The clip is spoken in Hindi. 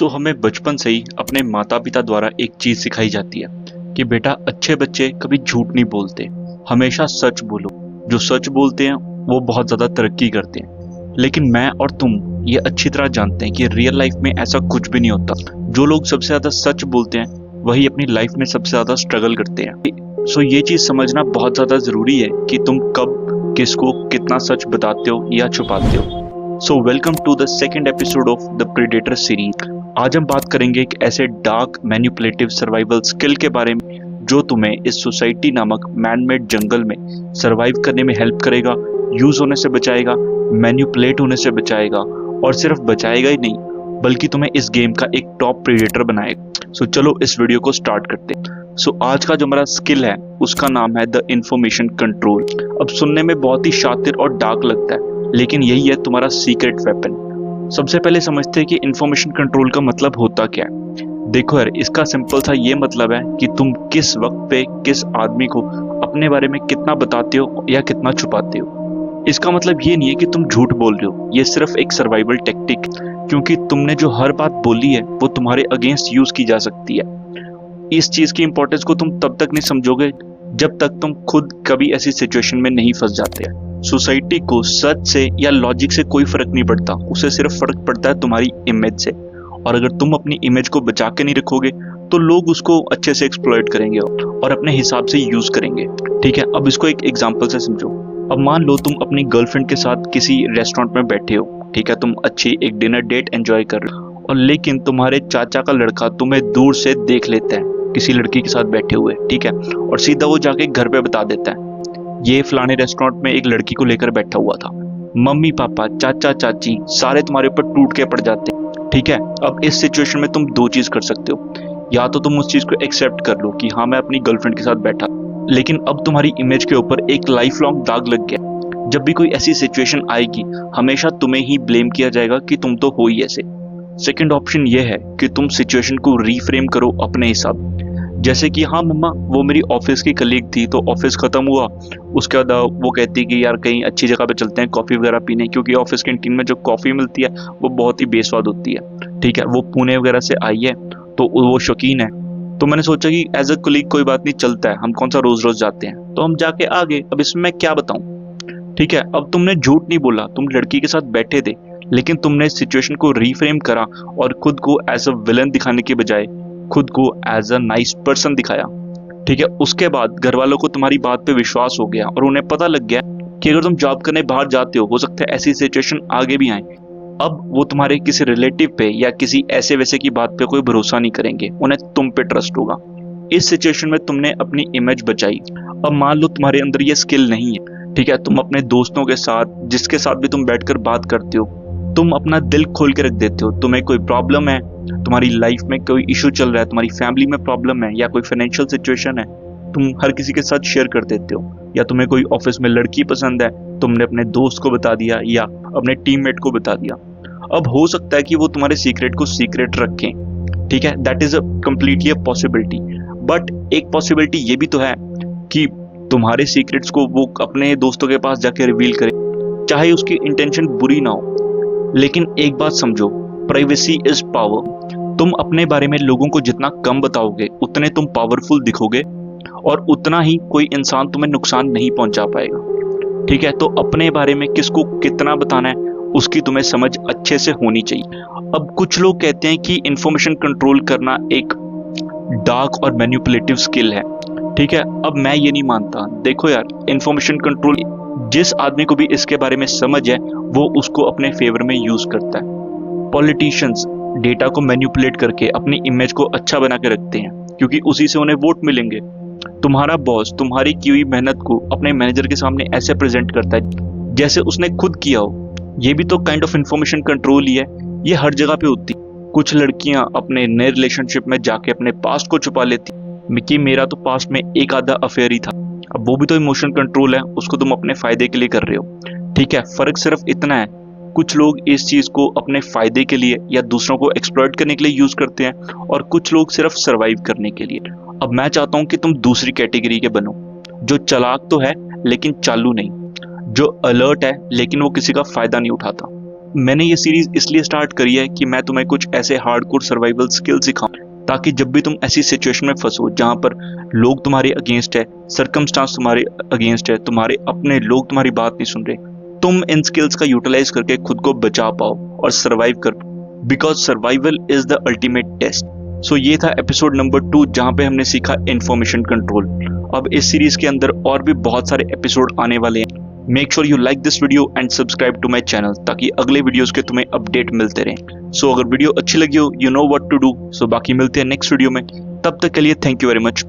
हमें बचपन से ही अपने माता पिता द्वारा एक चीज सिखाई जाती है कि बेटा अच्छे बच्चे कभी झूठ नहीं बोलते, हमेशा सच बोलो। जो सच बोलते हैं वो बहुत ज्यादा तरक्की करते हैं। लेकिन मैं और तुम ये अच्छी तरह जानते हैं कि रियल लाइफ में ऐसा कुछ भी नहीं होता। जो लोग सबसे ज्यादा सच बोलते हैं वही अपनी लाइफ में सबसे ज्यादा स्ट्रगल करते हैं। ये चीज समझना बहुत ज्यादा जरूरी है कि तुम कब किसको कितना सच बताते हो या छुपाते हो। Welcome to the second episode of the predator series. आज हम बात करेंगे एक ऐसे डार्क मैनिपुलेटिव सर्वाइवल स्किल के बारे में जो तुम्हें इस सोसाइटी नामक मैनमेड जंगल में सरवाइव करने में हेल्प करेगा, यूज होने से बचाएगा, मैनिपुलेट होने से बचाएगा, और सिर्फ बचाएगा ही नहीं बल्कि तुम्हें इस गेम का एक टॉप प्रीडेटर बनाएगा। चलो इस वीडियो को स्टार्ट करते हैं। आज का जो हमारा स्किल है उसका नाम है द इंफॉर्मेशन कंट्रोल। अब सुनने में बहुत ही शातिर और डार्क लगता है, लेकिन यही है तुम्हारा सीक्रेट वेपन। सबसे पहले समझते हैं कि इंफॉर्मेशन कंट्रोल का मतलब होता क्या है। देखो यार, इसका सिंपल सा ये मतलब है कि तुम किस वक्त पे किस आदमी को अपने बारे में कितना बताते हो या कितना छुपाते हो। इसका मतलब ये नहीं है कि तुम झूठ बोल रहे हो, ये सिर्फ एक सर्वाइवल टेक्निक, क्योंकि तुमने जो हर बात बोली है वो तुम्हारे अगेंस्ट यूज की जा सकती है। इस चीज की इंपॉर्टेंस को तुम तब तक नहीं समझोगे जब तक तुम खुद कभी ऐसी सिचुएशन में नहीं फंस जाते हैं। सोसाइटी को सच से या लॉजिक से कोई फर्क नहीं पड़ता, उसे सिर्फ फर्क पड़ता है तुम्हारी इमेज से। और अगर तुम अपनी इमेज को बचा के नहीं रखोगे तो लोग उसको अच्छे से एक्सप्लॉइट करेंगे और अपने हिसाब से यूज करेंगे। ठीक है, अब इसको एक एग्जांपल से समझो। अब मान लो तुम अपनी गर्लफ्रेंड के साथ किसी रेस्टोरेंट में बैठे हो, ठीक है, तुम अच्छी एक डिनर डेट एंजॉय कर रहे हो, और लेकिन तुम्हारे चाचा का लड़का तुम्हें दूर से देख लेता है किसी लड़की के साथ बैठे हुए, ठीक है, और सीधा वो जाके घर पे बता देता है ये फलाने रेस्टोरेंट में एक लड़की को लेकर बैठा हुआ था। मम्मी पापा चाचा चाची सारे तुम्हारे ऊपर टूट के पड़ जाते हैं। ठीक है, अब इस सिचुएशन में तुम दो चीज कर सकते हो। या तो तुम उस चीज को एक्सेप्ट कर लो कि हाँ मैं अपनी गर्लफ्रेंड के साथ बैठा, लेकिन अब तुम्हारी इमेज के ऊपर एक लाइफ लॉन्ग दाग लग गया। जब भी कोई ऐसी सिचुएशन आएगी हमेशा तुम्हें ही ब्लेम किया जाएगा कि तुम तो हो ही ऐसे। सेकेंड ऑप्शन ये है कि तुम सिचुएशन को रीफ्रेम करो अपने हिसाब। जैसे कि हाँ मम्मा वो मेरी ऑफिस की कलीग थी, तो ऑफिस खत्म हुआ, उसके बाद वो कहती कि यार कहीं अच्छी जगह पे चलते हैं कॉफी वगैरह पीने, क्योंकि ऑफिस कैंटीन में जो कॉफी मिलती है वो बहुत ही बेस्वाद होती है। ठीक है, वो पुणे वगैरह से आई है तो वो शौकीन है। तो मैंने सोचा कि एज अ कलीग कोई बात नहीं, चलता है, हम कौन सा रोज रोज जाते हैं, तो हम जाके आ गए। अब इसमें मैं क्या बताऊं। ठीक है, अब तुमने झूठ नहीं बोला, तुम लड़की के साथ बैठे थे, लेकिन तुमने सिचुएशन को रीफ्रेम करा और खुद को एज अ विलन दिखाने के बजाय खुद को एज अ नाइस पर्सन दिखाया। ठीक है, उसके बाद घर वालों को तुम्हारी बात पे विश्वास हो गया और उन्हें पता लग गया कि अगर तुम जॉब करने बाहर जाते हो सकता है ऐसी सिचुएशन आगे भी आए। अब वो तुम्हारे किसी रिलेटिव पे या किसी ऐसे वैसे की बात पे कोई भरोसा नहीं करेंगे, उन्हें तुम पे ट्रस्ट होगा। इस सिचुएशन में तुमने अपनी इमेज बचाई। अब मान लो तुम्हारे अंदर ये स्किल नहीं है, ठीक है, तुम अपने दोस्तों के साथ जिसके साथ भी तुम बैठकर बात करते हो तुम अपना दिल खोल के रख देते हो। तुम्हें कोई प्रॉब्लम है, तुम्हारी लाइफ में कोई इशू चल रहा है, तुम्हारी फैमिली में प्रॉब्लम है या कोई फाइनेंशियल सिचुएशन है, तुम हर किसी के साथ शेयर कर देते हो। या तुम्हें कोई ऑफिस में लड़की पसंद है, तुमने अपने दोस्त को बता दिया या अपने टीममेट को बता दिया। अब हो सकता है कि वो तुम्हारे सीक्रेट को सीक्रेट रखें, ठीक है, that is a completely a possibility. But एक पॉसिबिलिटी ये भी तो है कि तुम्हारे सीक्रेट्स को वो अपने दोस्तों के पास जाके रिवील करे, चाहे उसकी इंटेंशन बुरी ना हो। लेकिन एक बात समझो, प्राइवेसी इज पावर। तुम अपने बारे में लोगों को जितना कम बताओगे उतने तुम पावरफुल दिखोगे और उतना ही कोई इंसान तुम्हें नुकसान नहीं पहुंचा पाएगा। ठीक है, तो अपने बारे में किसको कितना बताना है उसकी तुम्हें समझ अच्छे से होनी चाहिए। अब कुछ लोग कहते हैं कि इंफॉर्मेशन कंट्रोल करना एक डार्क और मैनिपुलेटिव स्किल है। ठीक है, अब मैं ये नहीं मानता। देखो यार, इंफॉर्मेशन कंट्रोल जिस आदमी को भी इसके बारे में समझ है वो उसको अपने फेवर में यूज करता है। पॉलिटिशियंस डेटा को मैनिपुलेट करके अपनी इमेज को अच्छा बना के रखते हैं क्योंकि उसी से उन्हें वोट मिलेंगे। तुम्हारा बॉस तुम्हारी की हुई मेहनत को अपने मैनेजर के सामने ऐसे प्रेजेंट करता है जैसे उसने खुद किया हो। ये भी तो काइंड ऑफ इंफॉर्मेशन कंट्रोल ही है। ये हर जगह पे होती। कुछ लड़कियां अपने नए रिलेशनशिप में जाके अपने पास्ट को छुपा लेती कि मेरा तो पास्ट में एक आधा अफेयर ही था। अब वो भी तो इमोशन कंट्रोल है, उसको तुम अपने फायदे के लिए कर रहे हो। ठीक है, फर्क सिर्फ इतना है, कुछ लोग इस चीज को अपने फायदे के लिए या दूसरों को एक्सप्लॉइट करने के लिए यूज करते हैं और कुछ लोग सिर्फ सरवाइव करने के लिए। अब मैं चाहता हूं कि तुम दूसरी कैटेगरी के बनो, जो चालाक तो है लेकिन चालू नहीं, जो अलर्ट है लेकिन वो किसी का फायदा नहीं उठाता। मैंने ये सीरीज इसलिए स्टार्ट करी है कि मैं तुम्हें कुछ ऐसे हार्डकोर सर्वाइवल स्किल सिखाऊं, ताकि जब भी तुम ऐसी सिचुएशन में फंसो जहां पर लोग तुम्हारे अगेंस्ट है, सर्कमस्टांस तुम्हारे अगेंस्ट है, तुम्हारे अपने लोग तुम्हारी बात नहीं सुन रहे, तुम इन स्किल्स का यूटिलाइज करके खुद को बचा पाओ और सर्वाइव कर पाओ, because survival is the ultimate test. So ये था एपिसोड नंबर 2 जहां पे हमने सीखा इंफॉर्मेशन कंट्रोल। अब इस सीरीज के अंदर और भी बहुत सारे एपिसोड आने वाले हैं। Make sure you like this video and subscribe to my channel, ताकि अगले वीडियोस के तुम्हें अपडेट मिलते रहें। सो अगर वीडियो अच्छी लगी हो, you know what to do. So बाकी मिलते हैं नेक्स्ट वीडियो में, तब तक के लिए थैंक यू वेरी मच।